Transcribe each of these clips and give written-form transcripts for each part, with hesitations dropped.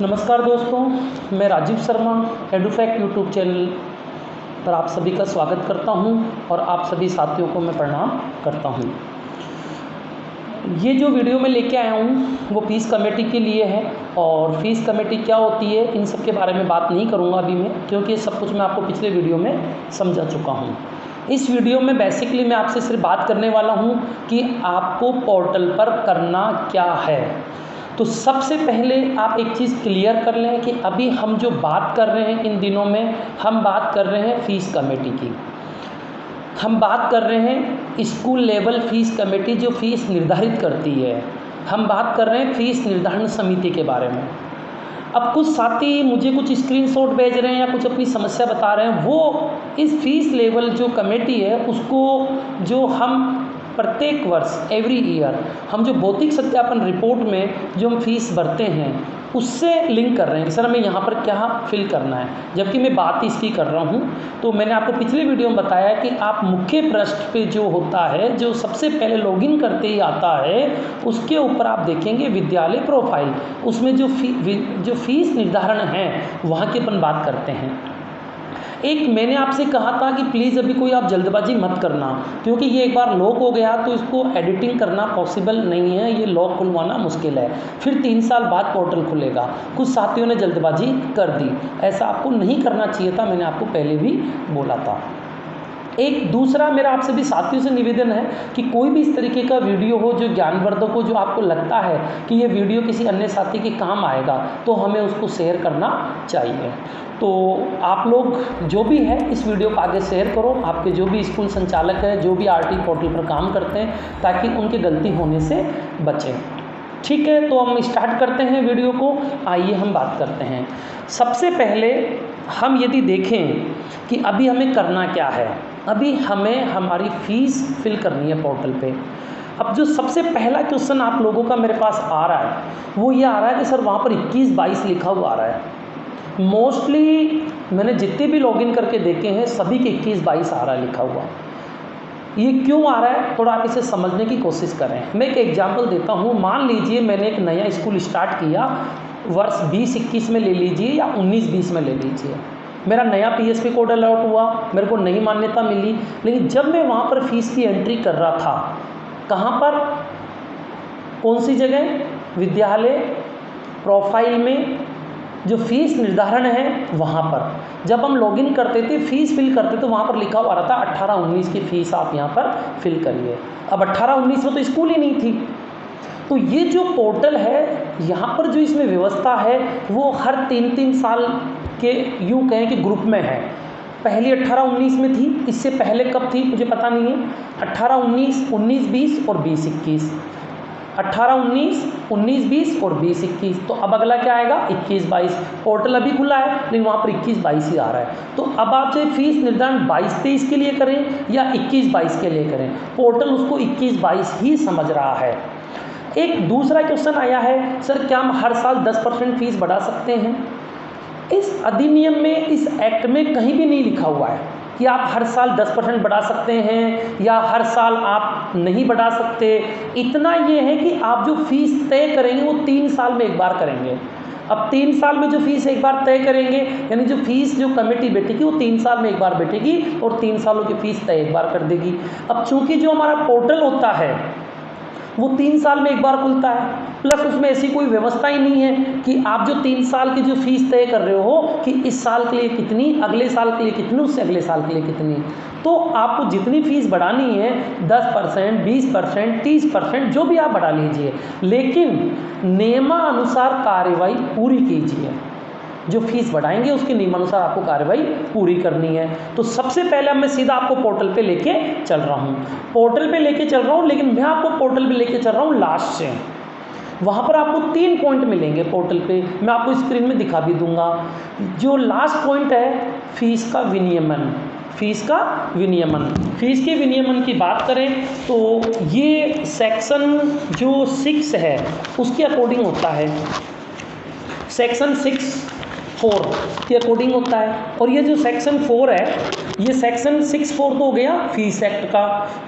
नमस्कार दोस्तों, मैं राजीव शर्मा एडुफैक्ट यूट्यूब चैनल पर आप सभी का स्वागत करता हूं और आप सभी साथियों को मैं प्रणाम करता हूं। ये जो वीडियो मैं लेके आया हूं वो फीस कमेटी के लिए है और फीस कमेटी क्या होती है इन सब के बारे में बात नहीं करूंगा अभी मैं, क्योंकि सब कुछ मैं आपको पिछले वीडियो में समझा चुका हूं। इस वीडियो में बेसिकली मैं आपसे सिर्फ बात करने वाला हूं कि आपको पोर्टल पर करना क्या है। तो सबसे पहले आप एक चीज़ क्लियर कर लें कि अभी हम जो बात कर रहे हैं इन दिनों में, हम बात कर रहे हैं फ़ीस कमेटी की। हम बात कर रहे हैं स्कूल लेवल फ़ीस कमेटी जो फ़ीस निर्धारित करती है। हम बात कर रहे हैं फ़ीस निर्धारण समिति के बारे में। अब कुछ साथी मुझे कुछ स्क्रीनशॉट भेज रहे हैं या कुछ अपनी समस्या बता रहे हैं, वो इस फ़ीस लेवल जो कमेटी है उसको जो हम प्रत्येक वर्ष एवरी ईयर हम जो भौतिक सत्यापन रिपोर्ट में जो हम फीस भरते हैं उससे लिंक कर रहे हैं कि सर हमें यहाँ पर क्या फिल करना है, जबकि मैं बात इसकी कर रहा हूँ। तो मैंने आपको पिछले वीडियो में बताया कि आप मुख्य पृष्ठ पे जो होता है, जो सबसे पहले लॉगिन करते ही आता है, उसके ऊपर आप देखेंगे विद्यालय प्रोफाइल, उसमें जो फीस निर्धारण है वहाँ की अपन बात करते हैं। एक मैंने आपसे कहा था कि प्लीज़ अभी कोई आप जल्दबाजी मत करना, क्योंकि ये एक बार लॉक हो गया तो इसको एडिटिंग करना पॉसिबल नहीं है, ये लॉक खुलवाना मुश्किल है। फिर 3 साल बाद पोर्टल खुलेगा। कुछ साथियों ने जल्दबाजी कर दी, ऐसा आपको नहीं करना चाहिए था, मैंने आपको पहले भी बोला था। एक दूसरा मेरा आप सभी साथियों से निवेदन है कि कोई भी इस तरीके का वीडियो हो जो ज्ञानवर्धक हो, जो आपको लगता है कि ये वीडियो किसी अन्य साथी के काम आएगा, तो हमें उसको शेयर करना चाहिए। तो आप लोग जो भी है इस वीडियो को आगे शेयर करो, आपके जो भी स्कूल संचालक है, जो भी आरटी पोर्टल पर काम करते हैं, ताकि उनके गलती होने से बचें। ठीक है, तो हम स्टार्ट करते हैं वीडियो को। आइए हम बात करते हैं। सबसे पहले हम यदि देखें कि अभी हमें करना क्या है, अभी हमें हमारी फ़ीस फिल करनी है पोर्टल पे। अब जो सबसे पहला क्वेश्चन आप लोगों का मेरे पास आ रहा है वो ये आ रहा है कि सर वहाँ पर 21-22 लिखा हुआ आ रहा है। मोस्टली मैंने जितने भी लॉगिन करके देखे हैं सभी के 21-22 आ रहा है लिखा हुआ। ये क्यों आ रहा है, थोड़ा आप इसे समझने की कोशिश करें। मैं एक एग्जांपल देता हूँ। मान लीजिए मैंने एक नया स्कूल स्टार्ट किया, वर्ष 20-21 में ले लीजिए या 19-20 में ले लीजिए। मेरा नया पीएसपी कोड अलॉट हुआ, मेरे को नई मान्यता मिली, लेकिन जब मैं वहाँ पर फीस की एंट्री कर रहा था, कहाँ पर, कौन सी जगह, विद्यालय प्रोफाइल में जो फीस निर्धारण है वहाँ पर जब हम लॉगिन करते थे, फीस फिल करते तो वहाँ पर लिखा हुआ रहता 18-19 की फ़ीस आप यहाँ पर फिल करिए। अब 18-19 में तो स्कूल ही नहीं थी। तो ये जो पोर्टल है यहाँ पर जो इसमें व्यवस्था है वो हर 3-3 साल के यूँ कहें कि ग्रुप में है। पहली 18-19 में थी, इससे पहले कब थी मुझे पता नहीं है। 18-19, 19-20 और 20-21, 18-19, 19-20 और 20-21। तो अब अगला क्या आएगा, 21-22। पोर्टल अभी खुला है लेकिन वहाँ पर 21-22 ही आ रहा है। तो अब आप चाहे फीस निर्धारण 22-23 के लिए करें या 21-22 के लिए करें, पोर्टल उसको 21-22 ही समझ रहा है। एक दूसरा क्वेश्चन आया है, सर क्या हम हर साल 10% फीस बढ़ा सकते हैं? इस अधिनियम में, इस एक्ट में कहीं भी नहीं लिखा हुआ है कि आप हर साल 10% बढ़ा सकते हैं या हर साल आप नहीं बढ़ा सकते। इतना ये है कि आप जो फीस तय करेंगे वो 3 साल में एक बार करेंगे। अब 3 साल में जो फीस एक बार तय करेंगे, यानी जो फीस जो कमेटी बैठेगी वो 3 साल में एक बार बैठेगी और 3 सालों की फीस तय एक बार कर देगी। अब चूँकि जो हमारा पोर्टल होता है वो 3 साल में एक बार खुलता है, प्लस उसमें ऐसी कोई व्यवस्था ही नहीं है कि आप जो 3 साल की जो फीस तय कर रहे हो कि इस साल के लिए कितनी, अगले साल के लिए कितनी, उससे अगले साल के लिए कितनी। तो आपको जितनी फीस बढ़ानी है 10%, 20%, 30% जो भी आप बढ़ा लीजिए, लेकिन नियमानुसार कार्रवाई पूरी कीजिए। जो फीस बढ़ाएंगे उसके नियमानुसार आपको कार्रवाई पूरी करनी है। तो सबसे पहले मैं सीधा आपको पोर्टल पे लेके चल रहा हूँ, पोर्टल पे लेके चल रहा हूँ, लेकिन मैं आपको पोर्टल पे लेके चल रहा हूँ लास्ट से। वहाँ पर आपको 3 पॉइंट मिलेंगे पोर्टल पे, मैं आपको स्क्रीन में दिखा भी दूंगा। जो लास्ट पॉइंट है फीस का विनियमन, फीस का विनियमन। फीस के विनियमन की बात करें तो ये सेक्शन जो 6 है उसके अकॉर्डिंग होता है, सेक्शन 6(4) के अकॉर्डिंग होता है। और ये जो सेक्शन 4 है ये सेक्शन 6(4) तो हो गया फीस एक्ट का,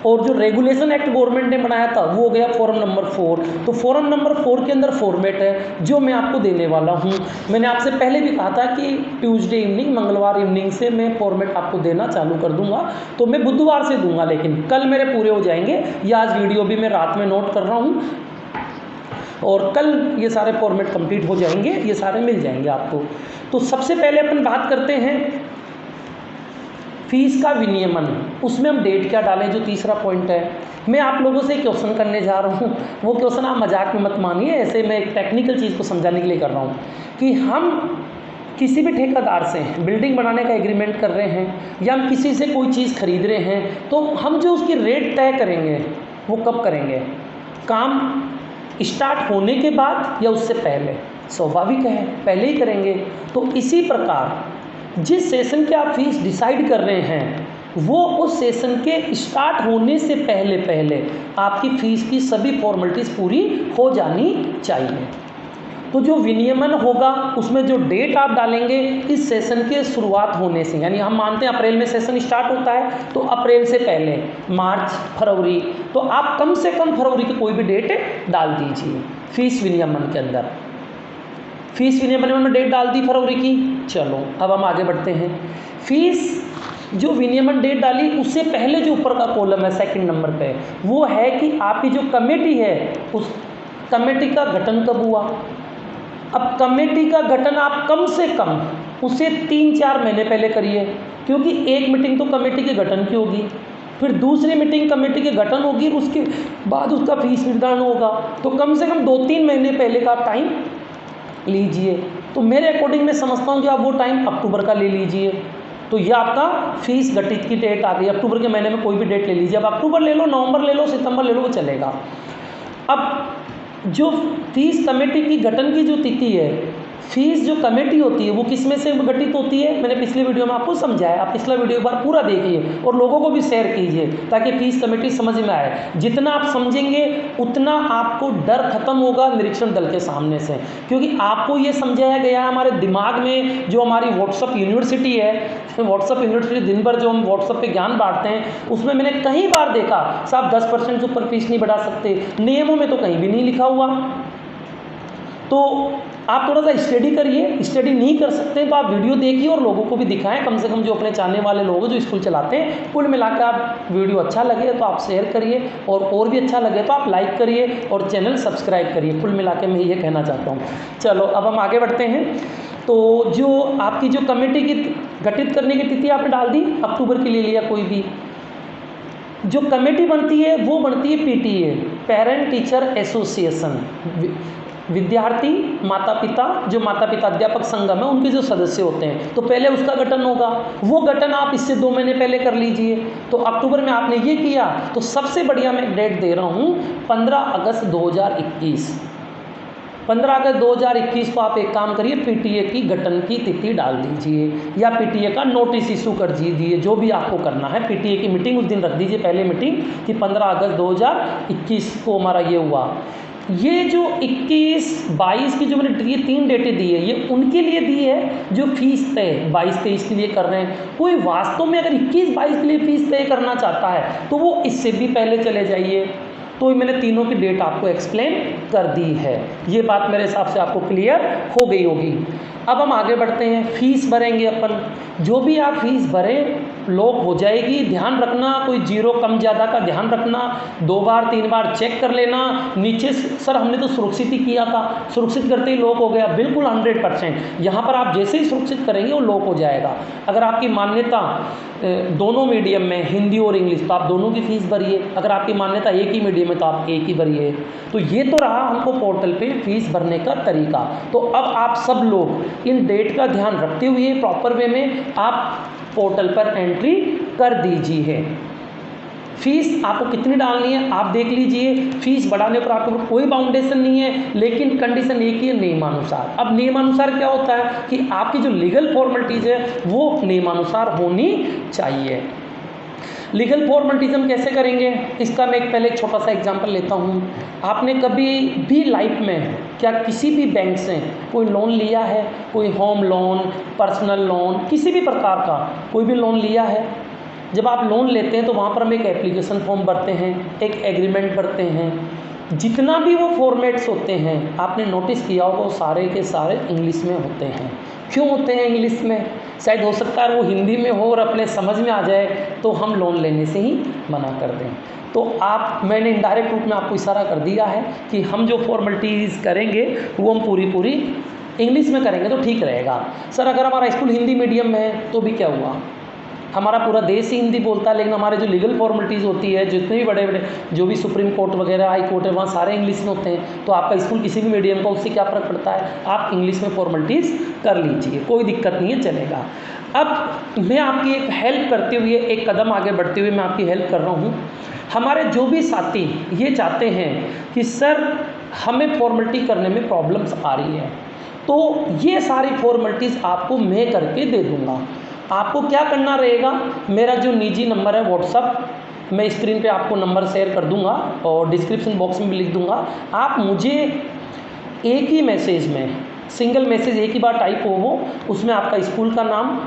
और जो रेगुलेशन एक्ट गवर्नमेंट ने बनाया था वो हो गया फॉर्म नंबर 4। तो फॉर्म नंबर 4 के अंदर फॉर्मेट है जो मैं आपको देने वाला हूँ। मैंने आपसे पहले भी कहा था कि ट्यूसडे इवनिंग, मंगलवार इवनिंग से मैं फॉर्मेट आपको देना चालू कर दूंगा, तो मैं बुधवार से दूंगा, लेकिन कल मेरे पूरे हो जाएंगे। या आज वीडियो भी मैं रात में नोट कर रहा हूँ और कल ये सारे फॉर्मेट कंप्लीट हो जाएंगे, ये सारे मिल जाएंगे आपको। तो सबसे पहले अपन बात करते हैं फीस का विनियमन। उसमें हम डेट क्या डालें, जो तीसरा पॉइंट है। मैं आप लोगों से क्वेश्चन करने जा रहा हूँ, वो क्वेश्चन आप मजाक में मत मानिए, ऐसे मैं एक टेक्निकल चीज़ को समझाने के लिए कर रहा हूँ कि हम किसी भी ठेकेदार से बिल्डिंग बनाने का एग्रीमेंट कर रहे हैं या हम किसी से कोई चीज़ खरीद रहे हैं, तो हम जो उसकी रेट तय करेंगे वो कब करेंगे? काम स्टार्ट होने के बाद या उससे पहले? स्वाभाविक है पहले ही करेंगे। तो इसी प्रकार जिस सेशन के आप फीस डिसाइड कर रहे हैं वो उस सेशन के स्टार्ट होने से पहले पहले आपकी फ़ीस की सभी फॉर्मेलिटीज़ पूरी हो जानी चाहिए। तो जो विनियमन होगा उसमें जो डेट आप डालेंगे इस सेशन के शुरुआत होने से, यानी हम मानते हैं अप्रैल में सेशन स्टार्ट होता है, तो अप्रैल से पहले मार्च, फरवरी, तो आप कम से कम फरवरी की कोई भी डेट डाल दीजिए फीस विनियमन के अंदर। फीस विनियमन में डेट डाल दी फरवरी की। चलो अब हम आगे बढ़ते हैं। फीस जो विनियमन डेट डाली उससे पहले जो ऊपर का कॉलम है सेकंड नंबर पे, वो है कि आपकी जो कमेटी है उस कमेटी का गठन कब हुआ। अब कमेटी का गठन आप कम से कम उसे 3-4 महीने पहले करिए, क्योंकि एक मीटिंग तो कमेटी के गठन की होगी, फिर दूसरी मीटिंग कमेटी के गठन होगी, उसके बाद उसका फीस निर्धारण होगा। तो कम से कम 2-3 महीने पहले का टाइम लीजिए। तो मेरे अकॉर्डिंग मैं समझता हूँ कि आप वो टाइम अक्टूबर का ले लीजिए। तो ये आपका फीस गठित की डेट आ गई। अक्टूबर के महीने में कोई भी डेट ले लीजिए, अब अक्टूबर ले लो, नवंबर ले लो, सितंबर ले लो, वो चलेगा। अब जो फीस कमेटी की गठन की जो तिथि है, फीस जो कमेटी होती है वो किस में से गठित होती है, मैंने पिछले वीडियो में आपको समझाया। आप पिछला वीडियो एक बार पूरा देखिए और लोगों को भी शेयर कीजिए ताकि फीस कमेटी समझ में आए। जितना आप समझेंगे उतना आपको डर खत्म होगा निरीक्षण दल के सामने से, क्योंकि आपको ये समझाया गया है हमारे दिमाग में। जो हमारी व्हाट्सअप यूनिवर्सिटी है, व्हाट्सअप यूनिवर्सिटी दिन भर जो हम व्हाट्सअप पे ज्ञान बांटते हैं, उसमें मैंने कई बार देखा साहब 10% से ऊपर फीस नहीं बढ़ा सकते, नियमों में तो कहीं भी नहीं लिखा हुआ। तो आप थोड़ा सा स्टडी करिए, स्टडी नहीं कर सकते तो आप वीडियो देखिए और लोगों को भी दिखाएं, कम से कम जो अपने चाहने वाले लोग जो स्कूल चलाते हैं। कुल मिलाकर आप वीडियो अच्छा लगे तो आप शेयर करिए और भी अच्छा लगे तो आप लाइक करिए और चैनल सब्सक्राइब करिए। कुल मिलाकर मैं ये कहना चाहता हूँ। चलो अब हम आगे बढ़ते हैं। तो जो आपकी जो कमेटी की गठित करने की तिथि आपने डाल दी, अक्टूबर की ले लिया कोई भी। जो कमेटी बनती है वो बनती है PTA, पेरेंट टीचर एसोसिएशन। विद्यार्थी माता पिता, जो माता पिता अध्यापक संगम है उनके जो सदस्य होते हैं, तो पहले उसका गठन होगा। वो गठन आप इससे 2 महीने पहले कर लीजिए। तो अक्टूबर में आपने ये किया, तो सबसे बढ़िया मैं डेट दे रहा हूँ 15 अगस्त 2021। 15 अगस्त 2021 को आप एक काम करिए, PTA की गठन की तिथि डाल दीजिए या PTA का नोटिस इशू कर दीजिए, जो भी आपको करना है। PTA की मीटिंग उस दिन रख दीजिए, पहले मीटिंग कि 15 अगस्त 2021 को हमारा ये हुआ। ये जो 21-22 की जो मैंने ये 3 डेटें दी है, ये उनके लिए दी है जो फीस तय 22-23 के लिए कर रहे हैं। कोई वास्तव में अगर 21-22 के लिए फीस तय करना चाहता है तो वो इससे भी पहले चले जाइए। तो मैंने तीनों की डेट आपको एक्सप्लेन कर दी है। ये बात मेरे हिसाब से आपको क्लियर हो गई होगी। अब हम आगे बढ़ते हैं। फीस भरेंगे अपन, जो भी आप फीस भरें लॉक हो जाएगी। ध्यान रखना, कोई जीरो कम ज़्यादा का ध्यान रखना, 2 बार 3 बार चेक कर लेना। नीचे सर हमने तो सुरक्षित ही किया था, सुरक्षित करते ही लॉक हो गया, बिल्कुल 100%। यहाँ पर आप जैसे ही सुरक्षित करेंगे वो लॉक हो जाएगा। अगर आपकी मान्यता दोनों मीडियम में, हिंदी और इंग्लिश, तो आप दोनों की फीस भरिए। अगर आपकी मान्यता एक ही मीडियम में तो आप एक ही भरिए। तो ये तो रहा हमको पोर्टल पे फीस भरने का तरीका। तो अब आप सब लोग इन डेट का ध्यान रखते हुए प्रॉपर वे में आप पोर्टल पर एंट्री कर दीजिए। फीस आपको कितनी डालनी है आप देख लीजिए। फीस बढ़ाने पर आपके ऊपर कोई बाउंडेशन नहीं है, लेकिन कंडीशन एक ही है, नियमानुसार। अब नियमानुसार क्या होता है कि आपकी जो लीगल फॉर्मेलिटीज़ है वो नियमानुसार होनी चाहिए। लीगल फॉर्मेलिटीज़ कैसे करेंगे, इसका मैं पहले एक छोटा सा एग्जांपल लेता हूँ। आपने कभी भी लाइफ में क्या किसी भी बैंक से कोई लोन लिया है? कोई होम लोन, पर्सनल लोन, किसी भी प्रकार का कोई भी लोन लिया है? जब आप लोन लेते हैं तो वहाँ पर हम एक एप्लीकेशन फॉर्म भरते हैं, एक एग्रीमेंट भरते हैं। जितना भी वो फॉर्मेट्स होते हैं, आपने नोटिस किया होगा, वो सारे के सारे इंग्लिश में होते हैं। क्यों होते हैं इंग्लिश में? शायद हो सकता है वो हिंदी में हो और अपने समझ में आ जाए तो हम लोन लेने से ही मना कर दें। तो मैंने इनडायरेक्ट रूप में आपको इशारा कर दिया है कि हम जो फॉर्मेलिटीज़ करेंगे वो हम पूरी इंग्लिश में करेंगे तो ठीक रहेगा। सर अगर हमारा स्कूल हिंदी मीडियम में है तो भी क्या हुआ? हमारा पूरा देश ही हिंदी बोलता है, लेकिन हमारे जो लीगल फॉर्मेलिटीज़ होती है, जितने भी बड़े बड़े जो भी सुप्रीम कोर्ट वगैरह, हाई कोर्ट है, वहाँ सारे इंग्लिश में होते हैं। तो आपका स्कूल किसी भी मीडियम का, उससे क्या फ़र्क पड़ता है? आप इंग्लिश में फॉर्मेलिटीज़ कर लीजिए, कोई दिक्कत नहीं है, चलेगा। अब मैं आपकी एक हेल्प करते हुए, एक कदम आगे बढ़ते हुए मैं आपकी हेल्प कर रहा हूँ। हमारे जो भी साथी ये चाहते हैं कि सर हमें फॉर्मेलिटी करने में प्रॉब्लम्स आ रही है, तो ये सारी फॉर्मेलिटीज़ आपको मैं करके दे दूँगा। आपको क्या करना रहेगा, मेरा जो निजी नंबर है व्हाट्सअप, मैं स्क्रीन पे आपको नंबर शेयर कर दूंगा और डिस्क्रिप्शन बॉक्स में भी लिख दूंगा। आप मुझे एक ही मैसेज में, सिंगल मैसेज एक ही बार टाइप हो, उसमें आपका स्कूल का नाम,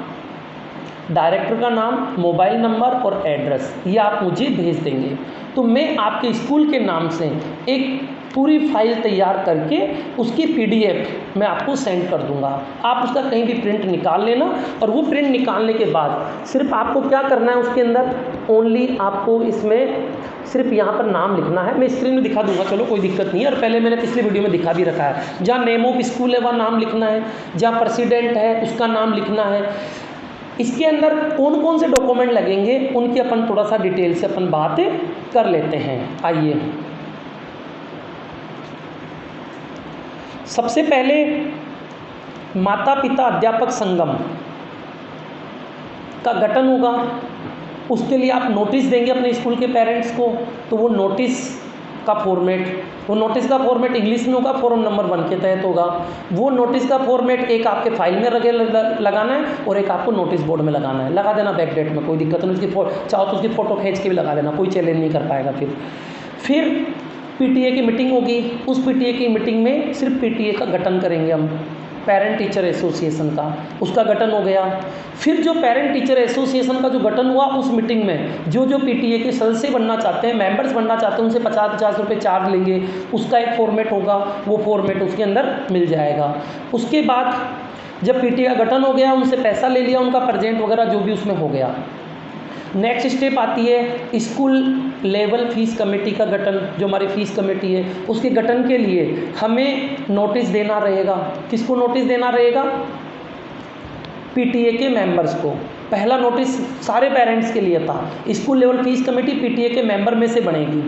डायरेक्टर का नाम, मोबाइल नंबर और एड्रेस, ये आप मुझे भेज देंगे तो मैं आपके स्कूल के नाम से एक पूरी फाइल तैयार करके उसकी PDF मैं आपको सेंड कर दूंगा। आप उसका कहीं भी प्रिंट निकाल लेना और वो प्रिंट निकालने के बाद सिर्फ आपको क्या करना है, उसके अंदर ओनली आपको इसमें सिर्फ यहाँ पर नाम लिखना है। मैं स्क्रीन में दिखा दूंगा, चलो कोई दिक्कत नहीं है, और पहले मैंने पिछली वीडियो में दिखा भी रखा है। जहाँ नेम ऑफ स्कूल है वहाँ नाम लिखना है, जहाँ प्रेसिडेंट है उसका नाम लिखना है। इसके अंदर कौन कौन से डॉक्यूमेंट लगेंगे उनकी अपन थोड़ा सा डिटेल से अपन बात कर लेते हैं। आइए, सबसे पहले माता पिता अध्यापक संगम का गठन होगा। उसके लिए आप नोटिस देंगे अपने स्कूल के पेरेंट्स को, तो वो नोटिस का फॉर्मेट इंग्लिश में होगा, फॉर्म नंबर 1 के तहत होगा। वो नोटिस का फॉर्मेट एक आपके फाइल में लगाना है और एक आपको नोटिस बोर्ड में लगाना है। लगा देना बैक डेट में, कोई दिक्कत नहीं। उसकी चाहो तो उसकी फ़ोटो खींच के भी लगा देना, कोई चैलेंज नहीं कर पाएगा। फिर PTA की मीटिंग होगी। उस PTA की मीटिंग में सिर्फ PTA का गठन करेंगे हम, पेरेंट टीचर एसोसिएशन का, उसका गठन हो गया। फिर जो पेरेंट टीचर एसोसिएशन का जो गठन हुआ, उस मीटिंग में जो PTA के सदस्य बनना चाहते हैं, मेंबर्स बनना चाहते हैं, उनसे 50-50 रुपये चार्ज लेंगे। उसका एक फॉर्मेट होगा, वो फॉर्मेट उसके अंदर मिल जाएगा। उसके बाद जब PTA का गठन हो गया, उनसे पैसा ले लिया, उनका प्रेजेंट वगैरह जो भी उसमें हो गया, नेक्स्ट स्टेप आती है स्कूल लेवल फीस कमेटी का गठन। जो हमारी फीस कमेटी है, उसके गठन के लिए हमें नोटिस देना रहेगा। किसको नोटिस देना रहेगा? PTA के मेंबर्स को। पहला नोटिस सारे पेरेंट्स के लिए था। School level fees committee PTA के मेंबर में से बनेगी,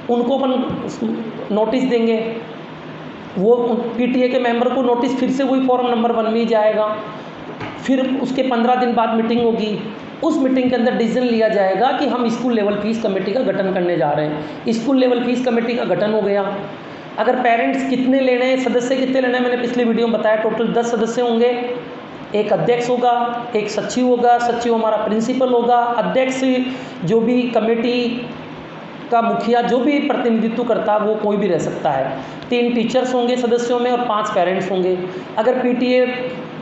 उनको अपन नोटिस देंगे। वो PTA के मेंबर को नोटिस फिर से वही फॉर्म नंबर 1 में ही जाएगा। फिर उसके 15 दिन बाद मीटिंग होगी। उस मीटिंग के अंदर डिसीजन लिया जाएगा कि हम स्कूल लेवल फीस कमेटी का गठन करने जा रहे हैं। स्कूल लेवल फीस कमेटी का गठन हो गया। अगर पेरेंट्स कितने लेने हैं, सदस्य कितने लेने हैं, मैंने पिछले वीडियो में बताया। टोटल 10 सदस्य होंगे। एक अध्यक्ष होगा, एक सचिव होगा, सचिव हमारा प्रिंसिपल होगा, अध्यक्ष जो भी कमेटी का मुखिया जो भी प्रतिनिधित्व करता है वो कोई भी रह सकता है। 3 टीचर्स होंगे सदस्यों में और 5 पेरेंट्स होंगे। अगर PTA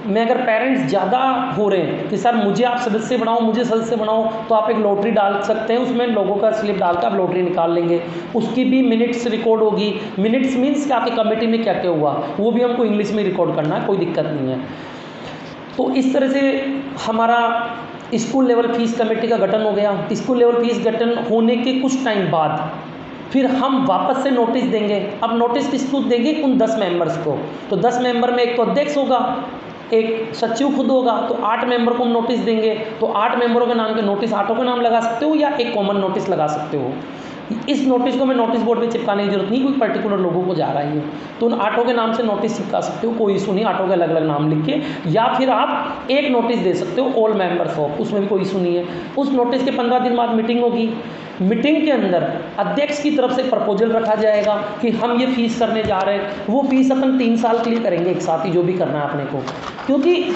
में अगर पेरेंट्स ज़्यादा हो रहे हैं कि सर मुझे आप सदस्य बनाओ, मुझे सदस्य बनाओ, तो आप एक लॉटरी डाल सकते हैं। उसमें लोगों का स्लिप डालकर आप लॉटरी निकाल लेंगे। उसकी भी मिनट्स रिकॉर्ड होगी। मिनट्स मीन्स कि आपकी कमेटी में क्या क्या हुआ, वो भी हमको इंग्लिश में रिकॉर्ड करना है, कोई दिक्कत नहीं है। तो इस तरह से हमारा स्कूल लेवल फीस कमेटी का गठन हो गया। स्कूल लेवल फीस गठन होने के कुछ टाइम बाद फिर हम वापस से नोटिस देंगे। अब नोटिस किसको देंगे? उन 10 मेंबर्स को। तो 10 मेंबर में एक तो अध्यक्ष होगा, एक सचिव खुद होगा, तो 8 मेंबर को हम नोटिस देंगे। तो 8 मेंबरों के नाम के नोटिस 8 का नाम लगा सकते हो या एक कॉमन नोटिस लगा सकते हो। इस नोटिस को मैं नोटिस बोर्ड में चिपकाने की जरूरत नहीं, कोई पर्टिकुलर लोगों को जा रही है तो उन 8 के नाम से नोटिस चिपका सकते हो, कोई इशू नहीं। 8 के अलग अलग नाम लिख के, या फिर आप एक नोटिस दे सकते हो ऑल मेंबर्स ऑफ, उसमें भी कोई इशू नहीं है। उस नोटिस के 15 दिन बाद मीटिंग होगी। मीटिंग के अंदर अध्यक्ष की तरफ से प्रपोजल रखा जाएगा कि हम ये फीस करने जा रहे हैं। वो फीस अपन 3 साल के लिए करेंगे एक साथ ही, जो भी करना है अपने को, क्योंकि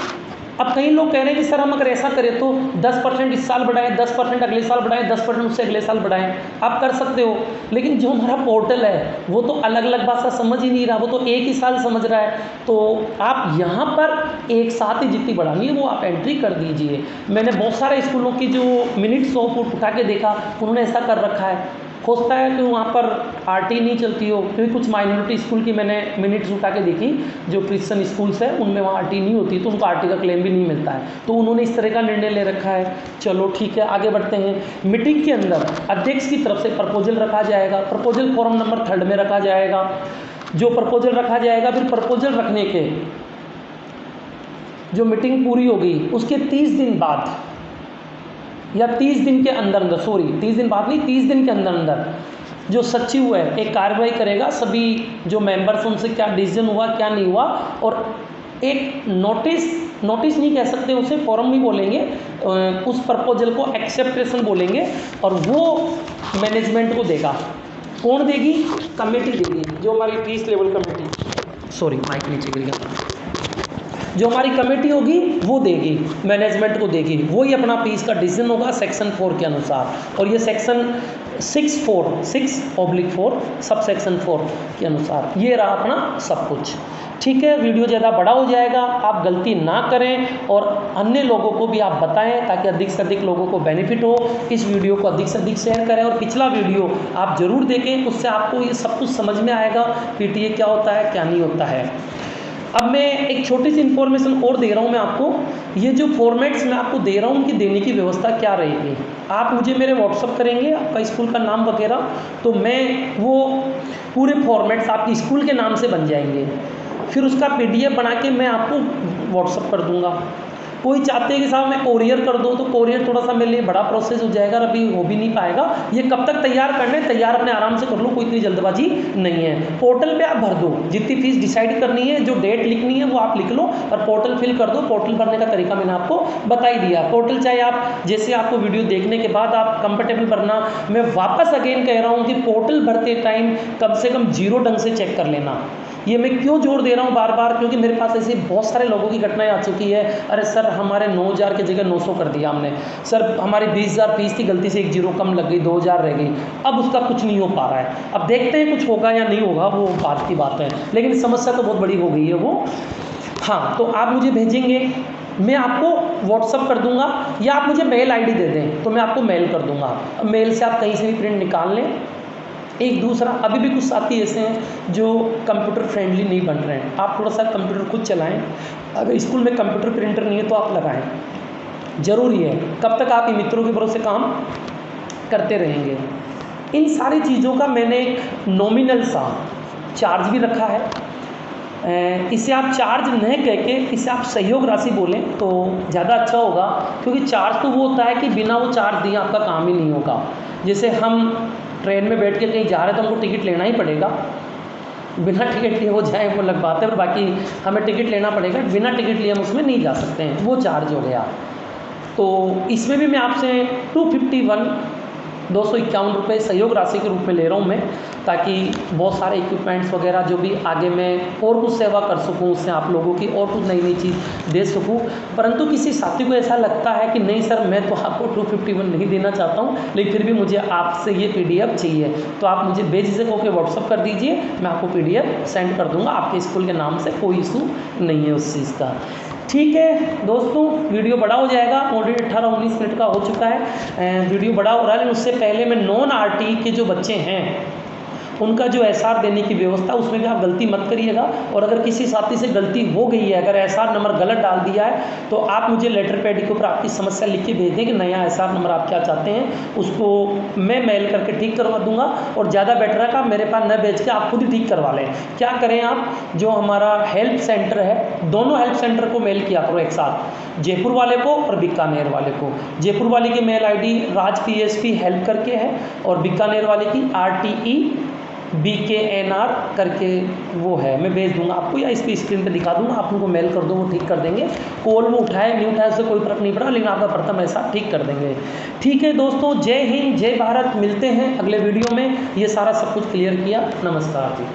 अब कई लोग कह रहे हैं कि सर हम अगर ऐसा करें तो 10% इस साल बढ़ाएं, 10% अगले साल बढ़ाएं, 10% उससे अगले साल बढ़ाएं। आप कर सकते हो, लेकिन जो हमारा पोर्टल है वो तो अलग अलग भाषा समझ ही नहीं रहा, वो तो एक ही साल समझ रहा है। तो आप यहाँ पर एक साथ ही जितनी बढ़ानी है वो आप एंट्री कर दीजिए। मैंने बहुत सारे स्कूलों की जो मिनट्स उठा के देखा, उन्होंने ऐसा कर रखा है। हो सकता है कि वहाँ पर आरटी नहीं चलती हो, क्योंकि कुछ माइनॉरिटी स्कूल की मैंने मिनट्स उठा के देखी, जो क्रिश्चियन स्कूल्स है उनमें वहाँ आरटी नहीं होती, तो उनको आरटी का क्लेम भी नहीं मिलता है। तो उन्होंने इस तरह का निर्णय ले रखा है। चलो ठीक है, आगे बढ़ते हैं। मीटिंग के अंदर अध्यक्ष की तरफ से प्रपोजल रखा जाएगा। प्रपोजल फॉर्म नंबर 3 में रखा जाएगा। जो प्रपोजल रखा जाएगा, फिर प्रपोजल रखने के जो मीटिंग पूरी होगी उसके 30 दिन बाद या 30 दिन के अंदर अंदर, सॉरी 30 दिन बाद नहीं, 30 दिन के अंदर अंदर जो सचिव है एक कार्रवाई करेगा, सभी जो मेंबर्स उनसे क्या डिसीजन हुआ क्या नहीं हुआ, और एक नोटिस नहीं कह सकते उसे, फॉर्म भी बोलेंगे, उस प्रपोजल को एक्सेप्टेशन बोलेंगे, और वो मैनेजमेंट को देगा। कौन देगी? कमेटी देगी, जो हमारी 30 लेवल कमेटी, सॉरी माइक नीचे गिर गया, जो हमारी कमेटी होगी वो देगी, मैनेजमेंट को देगी। वही अपना फीस का डिसीजन होगा सेक्शन 4 के अनुसार। और ये सेक्शन 6/4 सब सेक्शन 4 के अनुसार ये रहा अपना सब कुछ। ठीक है, वीडियो ज़्यादा बड़ा हो जाएगा, आप गलती ना करें और अन्य लोगों को भी आप बताएं ताकि अधिक से अधिक लोगों को बेनिफिट हो। इस वीडियो को अधिक से अधिक शेयर करें और पिछला वीडियो आप ज़रूर देखें, उससे आपको ये सब कुछ समझ में आएगा, पीटीए क्या होता है क्या नहीं होता है। अब मैं एक छोटी सी इन्फॉर्मेशन और दे रहा हूँ मैं आपको, ये जो फॉर्मेट्स मैं आपको दे रहा हूँ उनकी देने की व्यवस्था क्या रहेगी। आप मुझे मेरे व्हाट्सअप करेंगे आपका स्कूल का नाम वगैरह, तो मैं वो पूरे फॉर्मेट्स आपके स्कूल के नाम से बन जाएंगे, फिर उसका पीडीएफ बना के मैं आपको व्हाट्सअप कर दूँगा। कोई चाहते हैं कि साहब मैं कोरियर कर दो, तो कोरियर थोड़ा सा मेरे लिए बड़ा प्रोसेस हो जाएगा, अभी हो भी नहीं पाएगा। ये कब तक तैयार करने, तैयार अपने आराम से कर लो, कोई इतनी जल्दबाजी नहीं है। पोर्टल पे आप भर दो, जितनी फीस डिसाइड करनी है, जो डेट लिखनी है वो आप लिख लो और पोर्टल फिल कर दो। पोर्टल भरने का तरीका मैंने आपको बता ही दिया। पोर्टल चाहे आप जैसे आपको वीडियो देखने के बाद आप कंफर्टेबल भरना, मैं वापस अगेन कह रहा हूँ कि पोर्टल भरते टाइम कम से कम 0 ढंग से चेक कर लेना। ये मैं क्यों जोर दे रहा हूँ बार बार, क्योंकि मेरे पास ऐसे बहुत सारे लोगों की घटनाएं आ चुकी है। अरे सर हमारे 9000 की जगह 900 कर दिया हमने, सर हमारी 20000 फीस थी, गलती से 1 0 कम लग गई, 2000 रह गई, अब उसका कुछ नहीं हो पा रहा है। अब देखते हैं कुछ होगा या नहीं होगा, वो बात की बात है, लेकिन समस्या तो बहुत बड़ी हो गई है वो। हाँ, तो आप मुझे भेजेंगे, मैं आपको व्हाट्सअप कर दूंगा, या आप मुझे मेल आईडी दे दें तो मैं आपको मेल कर दूंगा। मेल से आप कहीं से भी प्रिंट निकाल लें। एक दूसरा, अभी भी कुछ साथी ऐसे हैं जो कंप्यूटर फ्रेंडली नहीं बन रहे हैं, आप थोड़ा सा कंप्यूटर खुद चलाएं। अगर स्कूल में कंप्यूटर प्रिंटर नहीं है तो आप लगाएं, ज़रूरी है। कब तक आप मित्रों के भरोसे काम करते रहेंगे। इन सारी चीज़ों का मैंने एक नॉमिनल सा चार्ज भी रखा है। इसे आप चार्ज नहीं कह के इसे आप सहयोग राशि बोलें तो ज़्यादा अच्छा होगा, क्योंकि चार्ज तो वो होता है कि बिना वो चार्ज दिए आपका काम ही नहीं होगा। जैसे हम ट्रेन में बैठ के कहीं जा रहे हैं तो हमको टिकट लेना ही पड़ेगा, बिना टिकट लिए वो जाए वो अलग बात है, पर बाकी हमें टिकट लेना पड़ेगा, बिना टिकट लिए हम उसमें नहीं जा सकते हैं, वो चार्ज हो गया। तो इसमें भी मैं आपसे 251 रुपये सहयोग राशि के रूप में ले रहा हूँ मैं, ताकि बहुत सारे इक्विपमेंट्स वगैरह जो भी आगे मैं और कुछ सेवा कर सकूँ, उससे आप लोगों की और कुछ नई नई चीज़ दे सकूँ। परंतु किसी साथी को ऐसा लगता है कि नहीं सर मैं तो आपको 251 नहीं देना चाहता हूँ, लेकिन फिर भी मुझे आपसे ये पीडीएफ चाहिए, तो आप मुझे बेझिझक होकर व्हाट्सअप कर दीजिए, मैं आपको पीडीएफ सेंड कर दूँगा। आपके स्कूल के नाम से कोई इशू नहीं है उस चीज़ का। ठीक है दोस्तों, वीडियो बड़ा हो जाएगा, ऑलरेडी 18-19 मिनट का हो चुका है। वीडियो बड़ा हो रहा है, लेकिन उससे पहले मैं नॉन आरटी के जो बच्चे हैं उनका जो एसआर देने की व्यवस्था, उसमें भी आप गलती मत करिएगा। और अगर किसी साथी से गलती हो गई है, अगर एसआर नंबर गलत डाल दिया है, तो आप मुझे लेटर पैड के ऊपर आपकी समस्या लिख के भेज दें कि नया एसआर नंबर आप क्या चाहते हैं, उसको मैं मेल करके ठीक करवा दूंगा। और ज़्यादा बेटर है कि आप मेरे पास न भेज के आप खुद ही ठीक करवा लें। क्या करें आप, जो हमारा हेल्प सेंटर है, दोनों हेल्प सेंटर को मेल किया करो एक साथ, जयपुर वाले को और बीकानेर वाले को। जयपुर वाले की मेल आईडी राज PSP हेल्प करके है, और बीकानेर वाले की RTE BKNR करके वो है, मैं भेज दूंगा आपको, या इस पर स्क्रीन पे दिखा दूंगा, आप उनको मेल कर दो, वो ठीक कर देंगे। कॉल वो उठाए नहीं उठाए उससे कोई फर्क नहीं पड़ा, लेकिन आपका प्रथम ऐसा ठीक कर देंगे। ठीक है दोस्तों, जय हिंद जय भारत, मिलते हैं अगले वीडियो में। ये सारा सब कुछ क्लियर किया, नमस्कार जी।